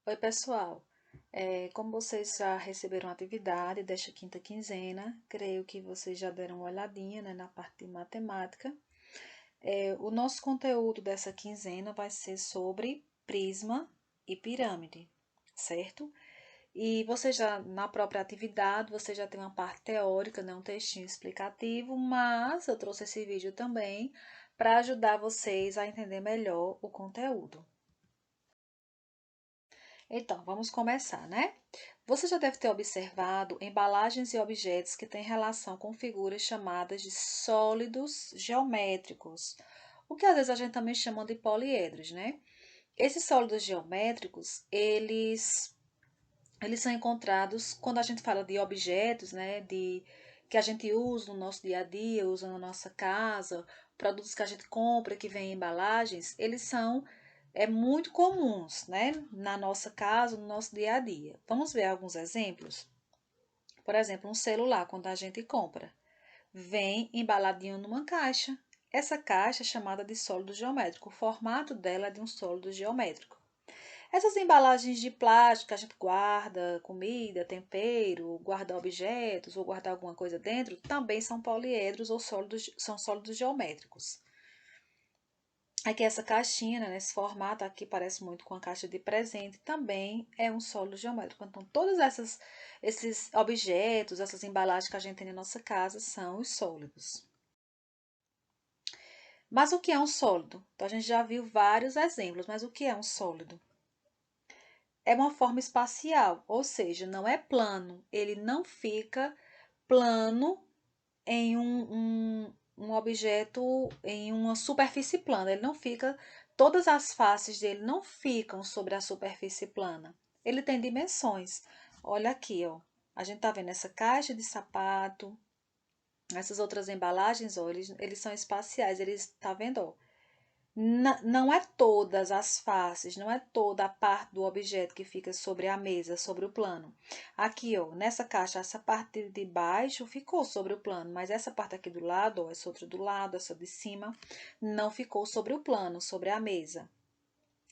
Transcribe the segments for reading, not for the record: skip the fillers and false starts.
Oi, pessoal. Como vocês já receberam a atividade desta quinta quinzena, creio que vocês já deram uma olhadinha, né, na parte de matemática. O nosso conteúdo dessa quinzena vai ser sobre prisma e pirâmide, certo? E você já, na própria atividade, você já tem uma parte teórica, né, um textinho explicativo, mas eu trouxe esse vídeo também para ajudar vocês a entender melhor o conteúdo. Então, vamos começar, né? Você já deve ter observado embalagens e objetos que têm relação com figuras chamadas de sólidos geométricos, o que às vezes a gente também chama de poliedros, né? Esses sólidos geométricos, eles são encontrados quando a gente fala de objetos, né, que a gente usa no nosso dia a dia, usa na nossa casa, produtos que a gente compra que vêm em embalagens, eles são muito comuns, né, na nossa casa, no nosso dia a dia. Vamos ver alguns exemplos? Por exemplo, um celular, quando a gente compra, vem embaladinho numa caixa. Essa caixa é chamada de sólido geométrico. O formato dela é de um sólido geométrico. Essas embalagens de plástico que a gente guarda comida, tempero, guarda objetos ou guardar alguma coisa dentro, também são poliedros ou são sólidos geométricos. Aqui essa caixinha, né, nesse formato aqui parece muito com a caixa de presente, também é um sólido geométrico. Então, esses objetos, essas embalagens que a gente tem na nossa casa são os sólidos. Mas o que é um sólido? Então, a gente já viu vários exemplos, mas o que é um sólido? É uma forma espacial, ou seja, não é plano. Ele não fica plano em um objeto, em uma superfície plana. Ele não fica, todas as faces dele não ficam sobre a superfície plana. Ele tem dimensões. Olha aqui, ó. A gente tá vendo essa caixa de sapato, essas outras embalagens, ó, eles são espaciais. Eles, tá vendo, ó? Não é todas as faces, não é toda a parte do objeto que fica sobre a mesa, sobre o plano. Aqui, ó, nessa caixa, essa parte de baixo ficou sobre o plano, mas essa parte aqui do lado, ó, essa outra do lado, essa de cima, não ficou sobre o plano, sobre a mesa.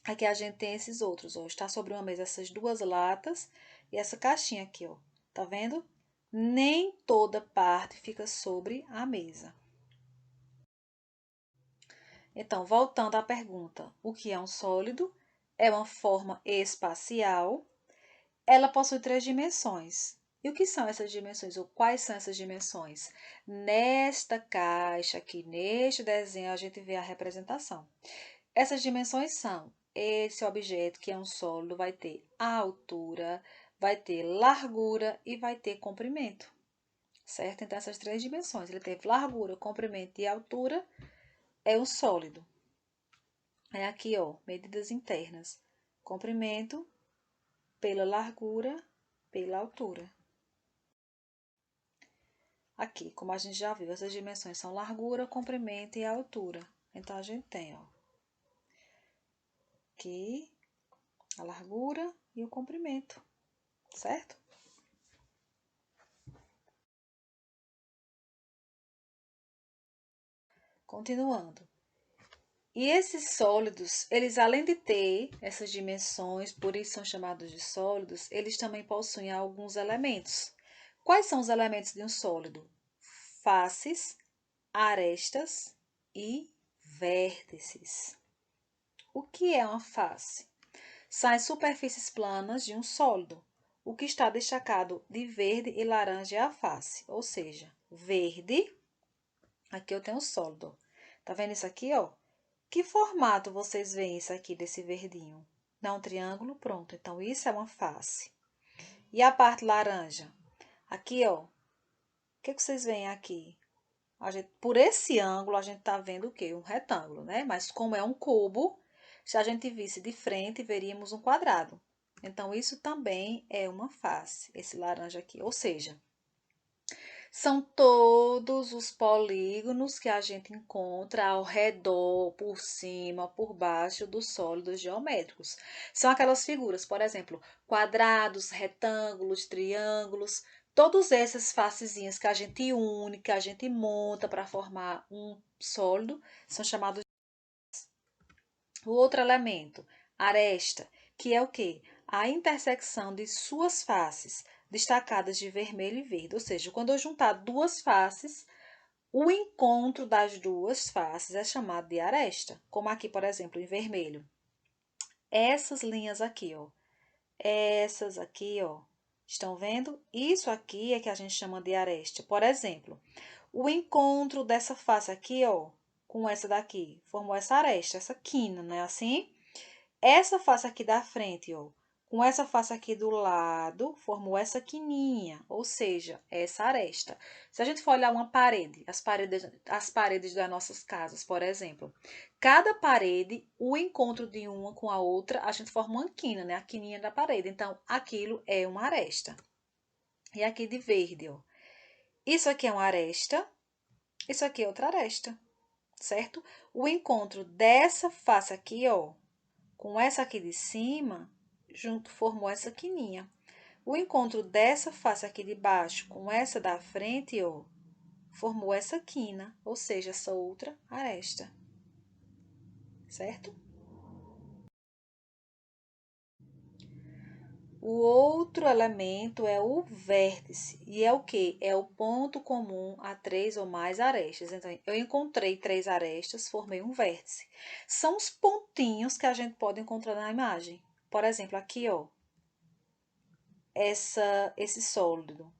Aqui a gente tem esses outros, ó, está sobre uma mesa essas duas latas e essa caixinha aqui, ó, tá vendo? Nem toda parte fica sobre a mesa. Então, voltando à pergunta, o que é um sólido? É uma forma espacial. Ela possui três dimensões. E o que são essas dimensões? Ou quais são essas dimensões? Nesta caixa aqui, neste desenho, a gente vê a representação. Essas dimensões são: esse objeto, que é um sólido, vai ter a altura, vai ter largura e vai ter comprimento. Certo? Então, essas três dimensões. Ele teve largura, comprimento e altura, é um sólido. É aqui, ó, medidas internas. Comprimento pela largura, pela altura. Aqui, como a gente já viu, essas dimensões são largura, comprimento e altura. Então, a gente tem, ó, aqui a largura e o comprimento, certo? Continuando. E esses sólidos, eles além de ter essas dimensões, por isso são chamados de sólidos, eles também possuem alguns elementos. Quais são os elementos de um sólido? Faces, arestas e vértices. O que é uma face? São as superfícies planas de um sólido. O que está destacado de verde e laranja é a face, ou seja, verde. Aqui eu tenho o sólido. Tá vendo isso aqui, ó? Que formato vocês veem isso aqui desse verdinho? Não, um triângulo, pronto. Então, isso é uma face. E a parte laranja? Aqui, ó. O que vocês veem aqui? Por esse ângulo, a gente está vendo o quê? Um retângulo, né? Mas como é um cubo, se a gente visse de frente, veríamos um quadrado. Então, isso também é uma face, esse laranja aqui. Ou seja, são todos os polígonos que a gente encontra ao redor, por cima, por baixo dos sólidos geométricos. São aquelas figuras, por exemplo, quadrados, retângulos, triângulos, todos esses facezinhas que a gente une, que a gente monta para formar um sólido, são chamados. O outro elemento, aresta, que é o quê? a intersecção de suas faces, destacadas de vermelho e verde. Ou seja, quando eu juntar duas faces, o encontro das duas faces é chamado de aresta. Como aqui, por exemplo, em vermelho. Essas linhas aqui, ó. Essas aqui, ó. Estão vendo? Isso aqui é que a gente chama de aresta. Por exemplo, o encontro dessa face aqui, ó, com essa daqui, formou essa aresta, essa quina, não é assim? Essa face aqui da frente, ó, com essa face aqui do lado, formou essa quininha, ou seja, essa aresta. Se a gente for olhar uma parede, as paredes das nossas casas, por exemplo, cada parede, o encontro de uma com a outra, a gente forma uma quina, né? A quininha da parede. Então, aquilo é uma aresta. E aqui de verde, ó. Isso aqui é uma aresta, isso aqui é outra aresta, certo? O encontro dessa face aqui, ó, com essa aqui de cima, junto formou essa quininha. O encontro dessa face aqui de baixo com essa da frente, ó, formou essa quina, ou seja, essa outra aresta, certo? O outro elemento é o vértice, e é o que? É o ponto comum a três ou mais arestas. Então, eu encontrei três arestas, formei um vértice. São os pontinhos que a gente pode encontrar na imagem. Por exemplo, aqui, ó, esse sólido.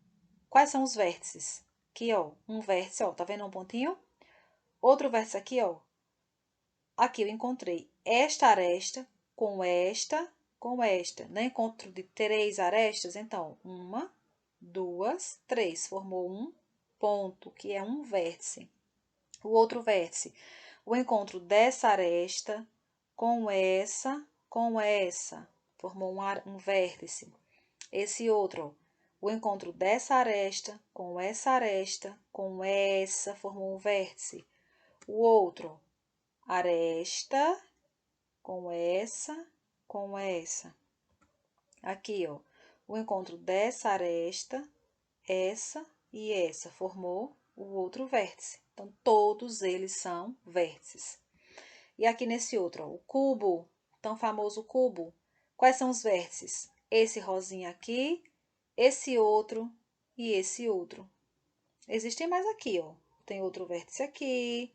Quais são os vértices? Aqui, ó, um vértice, ó, tá vendo um pontinho? Outro vértice aqui, ó. Aqui eu encontrei esta aresta com esta. No encontro de três arestas, então, uma, duas, três. Formou um ponto, que é um vértice. O outro vértice, o encontro dessa aresta com essa, formou um vértice. Esse outro, ó, o encontro dessa aresta, com essa, formou um vértice. O outro, aresta, com essa. Aqui, ó, o encontro dessa aresta, essa e essa, formou o outro vértice. Então, todos eles são vértices. E aqui nesse outro, ó, o cubo, tão famoso cubo. Quais são os vértices? Esse rosinha aqui, esse outro e esse outro. Existem mais aqui, ó. Tem outro vértice aqui,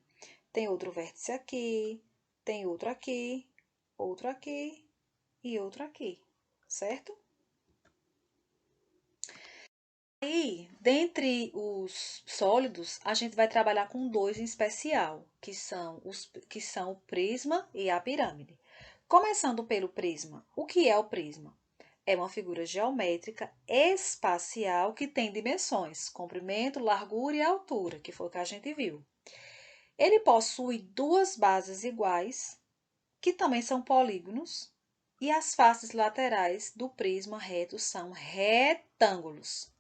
tem outro vértice aqui, tem outro aqui e outro aqui, certo? E, dentre os sólidos, a gente vai trabalhar com dois em especial, que são o prisma e a pirâmide. Começando pelo prisma. O que é o prisma? É uma figura geométrica espacial que tem dimensões, comprimento, largura e altura, que foi o que a gente viu. Ele possui duas bases iguais, que também são polígonos, e as faces laterais do prisma reto são retângulos.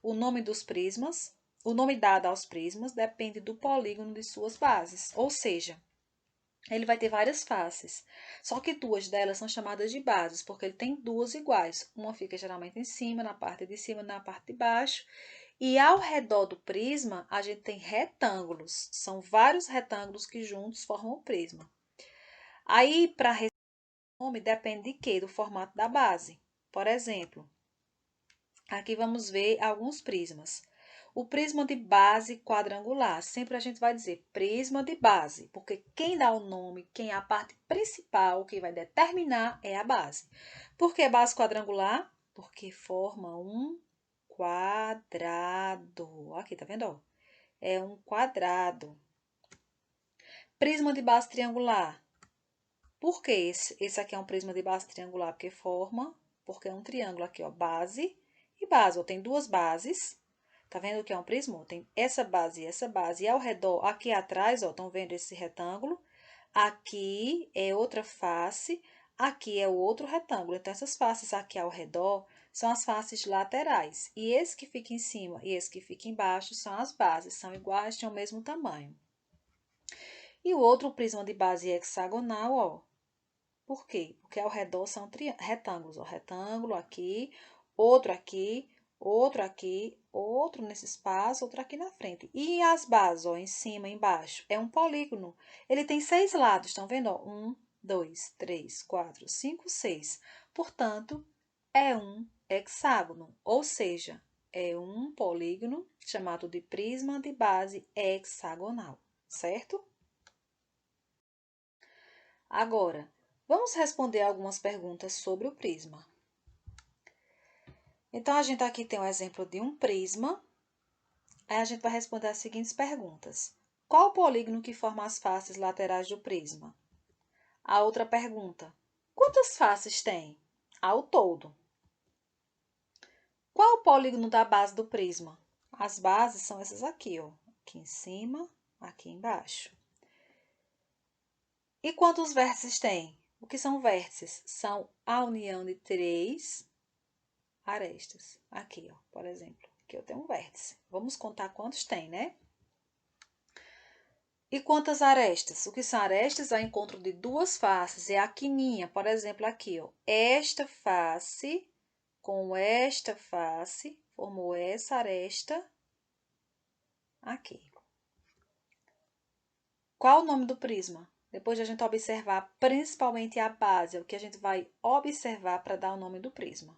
O nome dos prismas, o nome dado aos prismas depende do polígono de suas bases, ou seja, ele vai ter várias faces, só que duas delas são chamadas de bases, porque ele tem duas iguais. Uma fica geralmente em cima, na parte de cima, na parte de baixo, e ao redor do prisma a gente tem retângulos, são vários retângulos que juntos formam o prisma. Aí, para receber o nome, depende de quê? Do formato da base. Por exemplo, aqui vamos ver alguns prismas. O prisma de base quadrangular, sempre a gente vai dizer prisma de base, porque quem dá o nome, quem é a parte principal, que vai determinar é a base. Por que base quadrangular? Porque forma um quadrado. Aqui, tá vendo? Ó? É um quadrado. Prisma de base triangular. Por que esse aqui é um prisma de base triangular? Porque é um triângulo aqui, ó, base e base. Ó, tem duas bases. Tá vendo que é um prisma? Tem essa base e essa base. E ao redor, aqui atrás, ó, estão vendo esse retângulo? Aqui é outra face, aqui é o outro retângulo. Então, essas faces aqui ao redor são as faces laterais. E esse que fica em cima e esse que fica embaixo são as bases. São iguais, têm o mesmo tamanho. E o outro prisma de base hexagonal, ó. Por quê? Porque ao redor são retângulos, ó. Retângulo aqui, outro aqui, outro nesse espaço, outro aqui na frente. E as bases, ó, em cima, embaixo, é um polígono. Ele tem 6 lados, estão vendo? Ó? 1, 2, 3, 4, 5, 6. Portanto, é um hexágono, ou seja, é um polígono chamado de prisma de base hexagonal, certo? Agora, vamos responder algumas perguntas sobre o prisma. Então, a gente aqui tem um exemplo de um prisma. Aí a gente vai responder as seguintes perguntas. Qual o polígono que forma as faces laterais do prisma? A outra pergunta. Quantas faces tem? Ao todo. Qual o polígono da base do prisma? As bases são essas aqui, ó. Aqui em cima, aqui embaixo. E quantos vértices tem? O que são vértices? São a união de três arestas. Aqui, ó, por exemplo. Aqui eu tenho um vértice. Vamos contar quantos tem, né? E quantas arestas? O que são arestas? É o encontro de duas faces. É a quininha, por exemplo, aqui, ó. Esta face com esta face formou essa aresta aqui. Qual o nome do prisma? Depois de a gente observar principalmente a base, é o que a gente vai observar para dar o nome do prisma.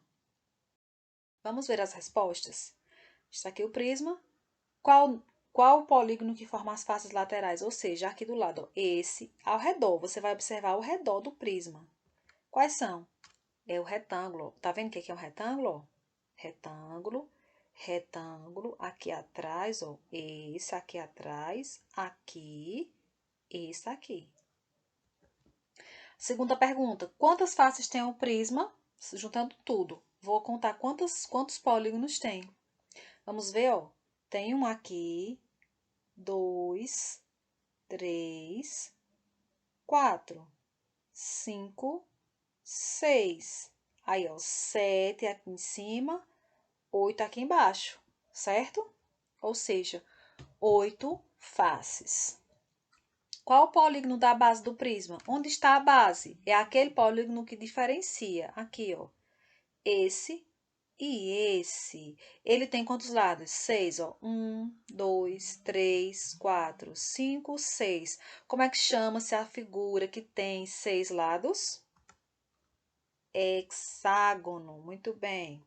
Vamos ver as respostas? Está aqui o prisma. Qual o polígono que forma as faces laterais? Ou seja, aqui do lado, ó, esse ao redor. Você vai observar ao redor do prisma. Quais são? É o retângulo. Tá vendo o que é um retângulo? Retângulo, retângulo. Aqui atrás, ó. Esse aqui atrás. Aqui, esse aqui. Segunda pergunta. Quantas faces tem o prisma? Juntando tudo. Vou contar quantos polígonos tem. Vamos ver, ó. Tem um aqui, 2, 3, 4, 5, 6. Aí, ó, 7 aqui em cima, 8 aqui embaixo, certo? Ou seja, 8 faces. Qual o polígono da base do prisma? Onde está a base? É aquele polígono que diferencia. Aqui, ó. Esse e esse. Ele tem quantos lados? 6, ó. 1, 2, 3, 4, 5, 6. Como é que chama-se a figura que tem 6 lados? Hexágono. Muito bem.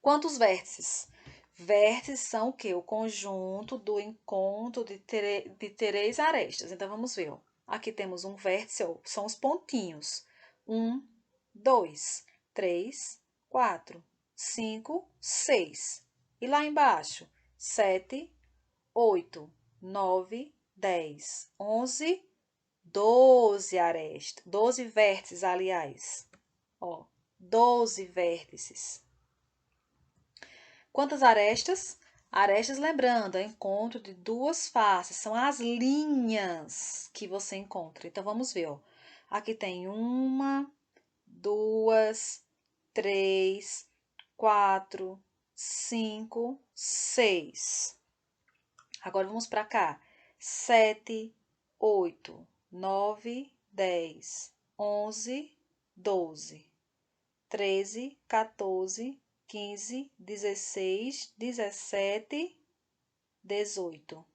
Quantos vértices? Vértices são o quê? O conjunto do encontro de três arestas. Então, vamos ver, ó. Aqui temos um vértice, ó, são os pontinhos. 1, 2, 3, 4, 5, 6. E lá embaixo, 7, 8, 9, 10, 11, 12 arestas. 12 vértices, aliás. Ó, 12 vértices. Quantas arestas? Arestas, lembrando, é encontro de duas faces, são as linhas que você encontra. Então, vamos ver, ó. Aqui tem uma, duas, três, quatro, cinco, seis. Agora, vamos para cá. 7, 8, 9, 10, 11, 12, 13, 14, 15, 16, 17, 18.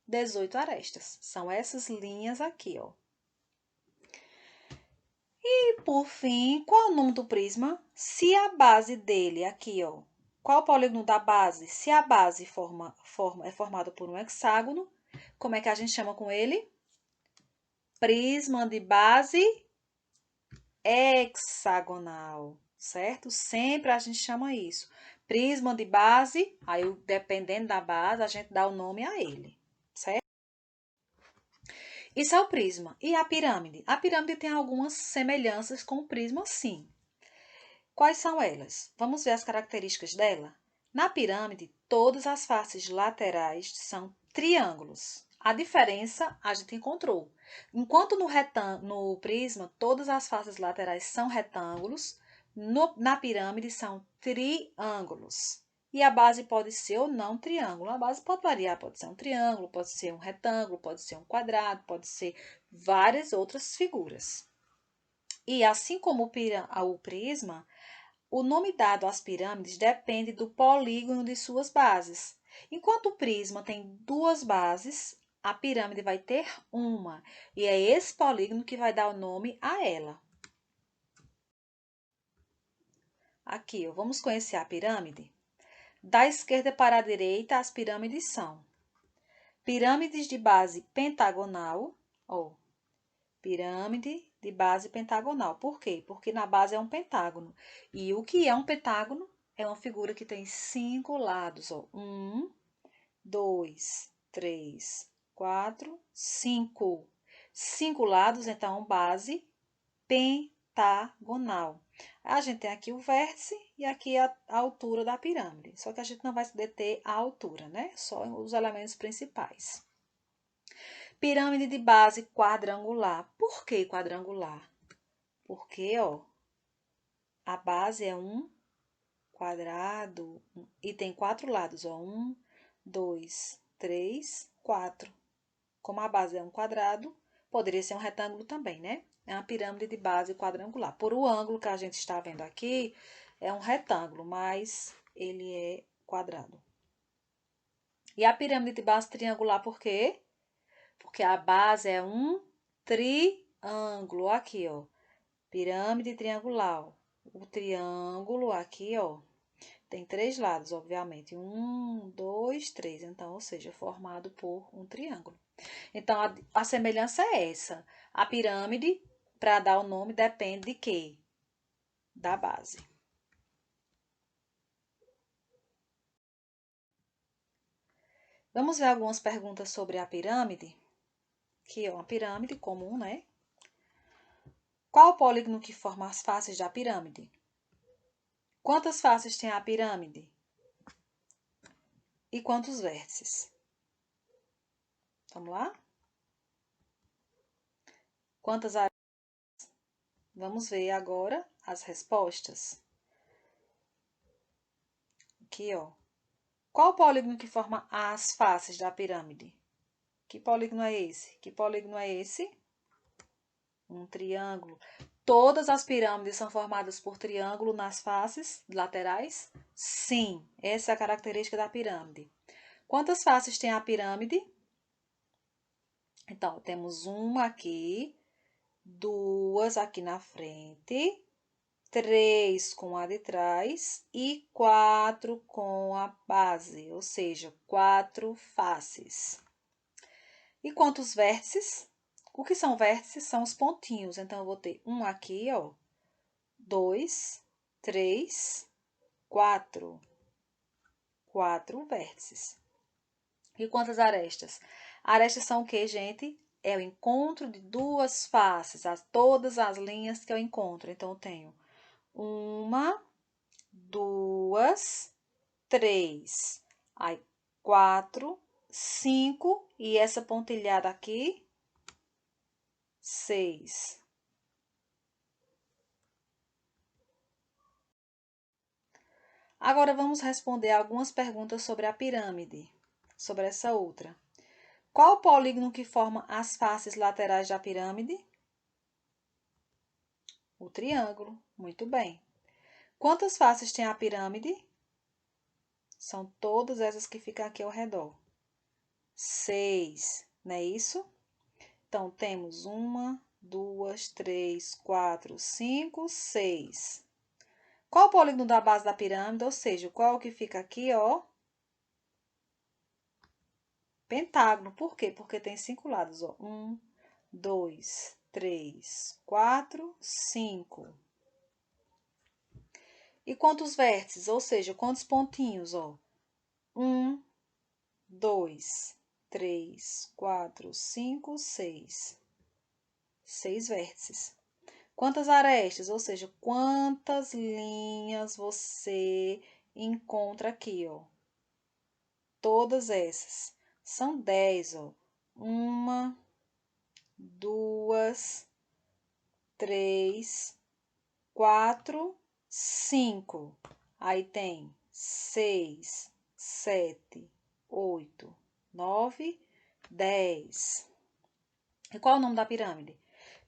18 arestas. São essas linhas aqui, ó. E, por fim, qual é o nome do prisma? Se a base dele, aqui, ó. Qual o polígono da base? Se a base é formada por um hexágono, como é que a gente chama com ele? Prisma de base hexagonal, certo? Sempre a gente chama isso. Prisma de base, aí dependendo da base, a gente dá o nome a ele, certo? Isso é o prisma. E a pirâmide? A pirâmide tem algumas semelhanças com o prisma, sim. Quais são elas? Vamos ver as características dela? Na pirâmide, todas as faces laterais são triângulos. A diferença a gente encontrou. Enquanto no prisma, todas as faces laterais são retângulos, na pirâmide são triângulos. E a base pode ser ou não triângulo. A base pode variar, pode ser um triângulo, pode ser um retângulo, pode ser um quadrado, pode ser várias outras figuras. E assim como o prisma, o nome dado às pirâmides depende do polígono de suas bases. Enquanto o prisma tem duas bases, a pirâmide vai ter uma, e é esse polígono que vai dar o nome a ela. Aqui, ó, vamos conhecer a pirâmide? Da esquerda para a direita, as pirâmides são pirâmides de base pentagonal, ó, pirâmide de base pentagonal. Por quê? Porque na base é um pentágono. E o que é um pentágono? É uma figura que tem 5 lados, ó. 1, 2, 3, 4, 5. 5 lados, então, base pentagonal. A gente tem aqui o vértice e aqui a altura da pirâmide. Só que a gente não vai se deter à altura, né? Só os elementos principais. Pirâmide de base quadrangular. Por que quadrangular? Porque, ó, a base é um quadrado e tem 4 lados, ó. 1, 2, 3, 4. Como a base é um quadrado, poderia ser um retângulo também, né? É uma pirâmide de base quadrangular. Por o ângulo que a gente está vendo aqui, é um retângulo, mas ele é quadrado. E a pirâmide de base triangular, por quê? Porque a base é um triângulo. Aqui, ó. Pirâmide triangular. O triângulo aqui, ó, tem 3 lados, obviamente. 1, 2, 3. Então, ou seja, formado por um triângulo. Então, a semelhança é essa. A pirâmide, para dar o nome, depende de quê? Da base. Vamos ver algumas perguntas sobre a pirâmide, que é uma pirâmide comum, né? Qual o polígono que forma as faces da pirâmide? Quantas faces tem a pirâmide? E quantos vértices? Vamos lá? Quantas arestas? Vamos ver agora as respostas. Aqui, ó. Qual o polígono que forma as faces da pirâmide? Que polígono é esse? Que polígono é esse? Um triângulo. Todas as pirâmides são formadas por triângulo nas faces laterais? Sim, essa é a característica da pirâmide. Quantas faces tem a pirâmide? Então, temos uma aqui, 2 aqui na frente, 3 com a de trás e 4 com a base, ou seja, 4 faces. E quantos vértices? O que são vértices? São os pontinhos. Então, eu vou ter um aqui, ó, 2, 3, 4. 4 vértices. E quantas arestas? Arestas são o que, gente? É o encontro de duas faces, todas as linhas que eu encontro. Então, eu tenho 1, 2, 3. Aí, 4, 5. E essa pontilhada aqui, 6. Agora, vamos responder algumas perguntas sobre a pirâmide, sobre essa outra. Qual o polígono que forma as faces laterais da pirâmide? O triângulo. Muito bem. Quantas faces tem a pirâmide? São todas essas que ficam aqui ao redor. 6, não é isso? Então, temos 1, 2, 3, 4, 5, 6. Qual o polígono da base da pirâmide? Ou seja, qual que fica aqui, ó? Pentágono. Por quê? Porque tem 5 lados, ó. 1, 2, 3, 4, 5. E quantos vértices? Ou seja, quantos pontinhos, ó? 1, 2, 3, 4, 5, 6. 6 vértices. Quantas arestas? Ou seja, quantas linhas você encontra aqui, ó? Todas essas. São 10, ó. 1, 2, 3, 4, 5. Aí tem 6, 7, 8, 9, 10. E qual é o nome da pirâmide?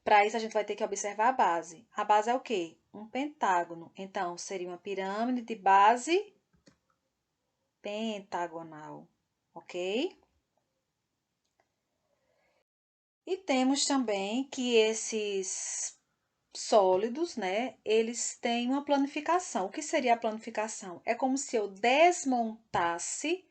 Para isso, a gente vai ter que observar a base. A base é o quê? Um pentágono. Então, seria uma pirâmide de base pentagonal, ok? E temos também que esses sólidos, né, eles têm uma planificação. O que seria a planificação? É como se eu desmontasse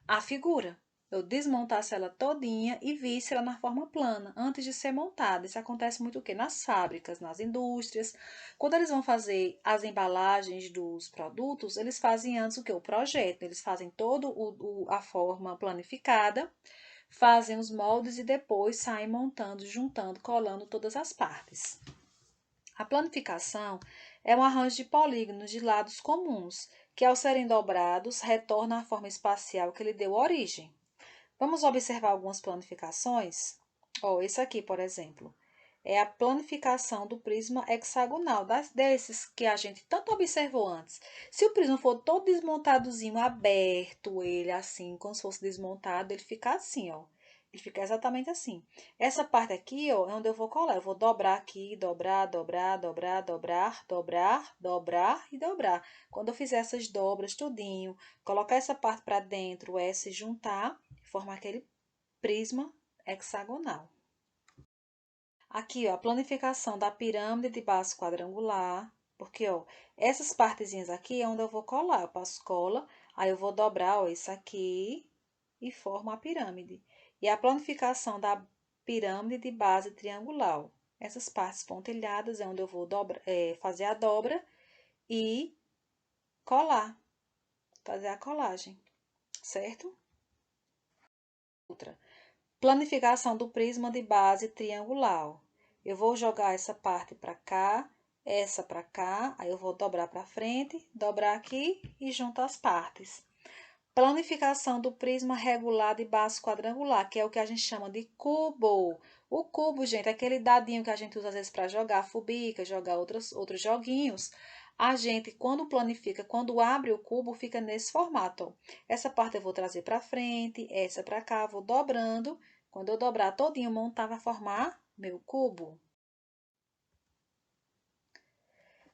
a figura. Eu desmontasse ela todinha e visse ela na forma plana, antes de ser montada. Isso acontece muito o quê? Nas fábricas, nas indústrias. Quando eles vão fazer as embalagens dos produtos, eles fazem antes o quê? O projeto. Eles fazem toda a forma planificada, fazem os moldes e depois saem montando, juntando, colando todas as partes. A planificação é um arranjo de polígonos de lados comuns, que ao serem dobrados, retornam à forma espacial que lhe deu origem. Vamos observar algumas planificações? Esse aqui, por exemplo, é a planificação do prisma hexagonal, desses que a gente tanto observou antes. Se o prisma for todo desmontadozinho, aberto, ele assim, como se fosse desmontado, ele fica assim, ó. Ele fica exatamente assim. Essa parte aqui, ó, é onde eu vou colar. Eu vou dobrar aqui, dobrar, dobrar, dobrar, dobrar, dobrar, dobrar e dobrar. Quando eu fizer essas dobras tudinho, colocar essa parte para dentro, essa e juntar, formar aquele prisma hexagonal. Aqui, ó, a planificação da pirâmide de base quadrangular, porque, ó, essas partezinhas aqui é onde eu vou colar. Eu passo cola, aí eu vou dobrar, ó, isso aqui e formo a pirâmide. E a planificação da pirâmide de base triangular, ó. Essas partes pontilhadas é onde eu vou fazer a dobra e colar, fazer a colagem, certo? Outra. Planificação do prisma de base triangular. Eu vou jogar essa parte para cá, essa para cá, aí eu vou dobrar para frente, dobrar aqui e junto as partes. Planificação do prisma regular de base quadrangular, que é o que a gente chama de cubo. O cubo, gente, é aquele dadinho que a gente usa às vezes para jogar fubica, jogar outros joguinhos. A gente, quando planifica, quando abre o cubo, fica nesse formato, ó. Essa parte eu vou trazer para frente, essa para cá, vou dobrando. Quando eu dobrar todinho, montar, vai formar meu cubo.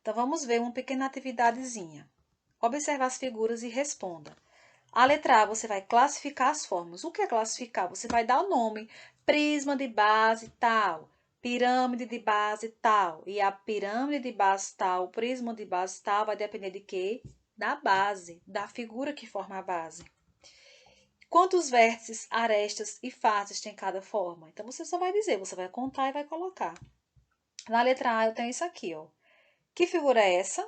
Então, vamos ver uma pequena atividadezinha. Observe as figuras e responda. A letra A, você vai classificar as formas. O que é classificar? Você vai dar o nome. Prisma de base tal, pirâmide de base tal. E a pirâmide de base tal, o prisma de base tal, vai depender de quê? Da base, da figura que forma a base. Quantos vértices, arestas e faces tem cada forma? Então, você só vai dizer, você vai contar e vai colocar. Na letra A, eu tenho isso aqui, ó. Que figura é essa?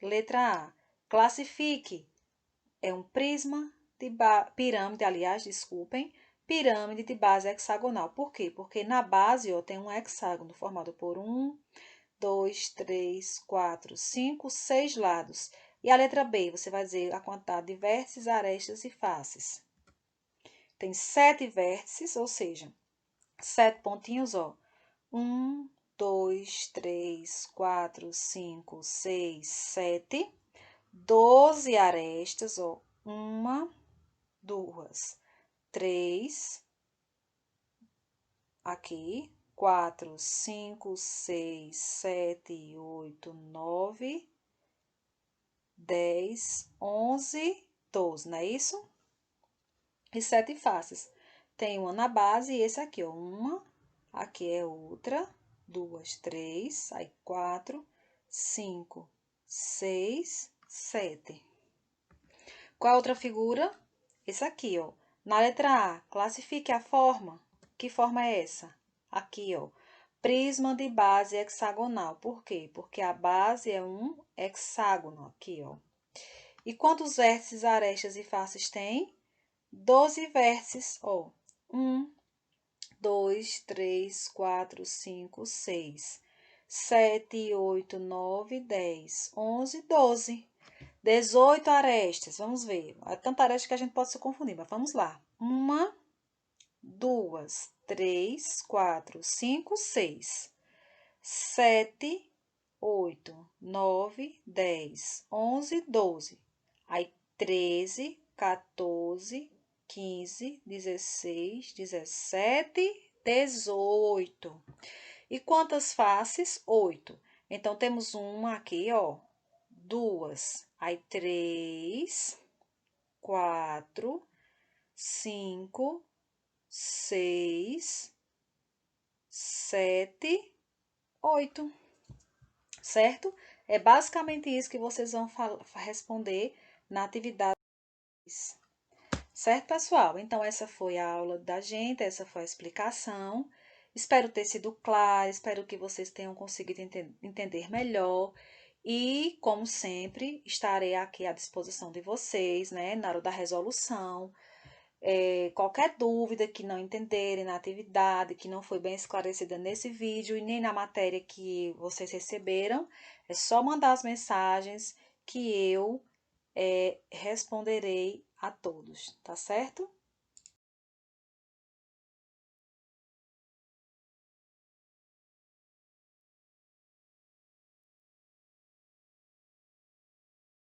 Letra A. Classifique. É um prisma de pirâmide, aliás, desculpem, pirâmide de base hexagonal. Por quê? Porque na base, ó, tem um hexágono formado por 6 lados. E a letra B, você vai dizer a quantidade de vértices, arestas e faces. Tem 7 vértices, ou seja, 7 pontinhos, ó. 1, 2, 3, 4, 5, 6, 7. 12 arestas, ó. 1, 2, 3, aqui, 4, 5, 6, 7, 8, 9, 10, 11, 12, não é isso? E 7 faces. Tem uma na base e esse aqui, ó. Uma, aqui é outra, 2, 3, aí 4, 5, 6, 7. Qual a outra figura? Esse aqui, ó. Na letra A, classifique a forma. Que forma é essa? Aqui, ó. Prisma de base hexagonal. Por quê? Porque a base é um hexágono aqui, ó. E quantos vértices, arestas e faces tem? 12 vértices, ó. 1, 2, 3, 4, 5, 6, 7, 8, 9, 10, 11, 12. 18 arestas, vamos ver. É tanta aresta que a gente pode se confundir, mas vamos lá. 1, 2, 3, 4, 5, 6, 7, 8, 9, 10, 11, 12. Aí 13, 14, 15, 16, 17, 18. E quantas faces? 8. Então, temos uma aqui, ó. Duas. Aí, 3, 4, 5, 6, 7, 8, certo? É basicamente isso que vocês vão responder na atividade. Certo, pessoal? Então, essa foi a aula da gente, essa foi a explicação. Espero ter sido clara, espero que vocês tenham conseguido entender melhor. E, como sempre, estarei aqui à disposição de vocês, né, na hora da resolução. Qualquer dúvida que não entenderem na atividade, que não foi bem esclarecida nesse vídeo e nem na matéria que vocês receberam, é só mandar as mensagens que eu responderei a todos, tá certo?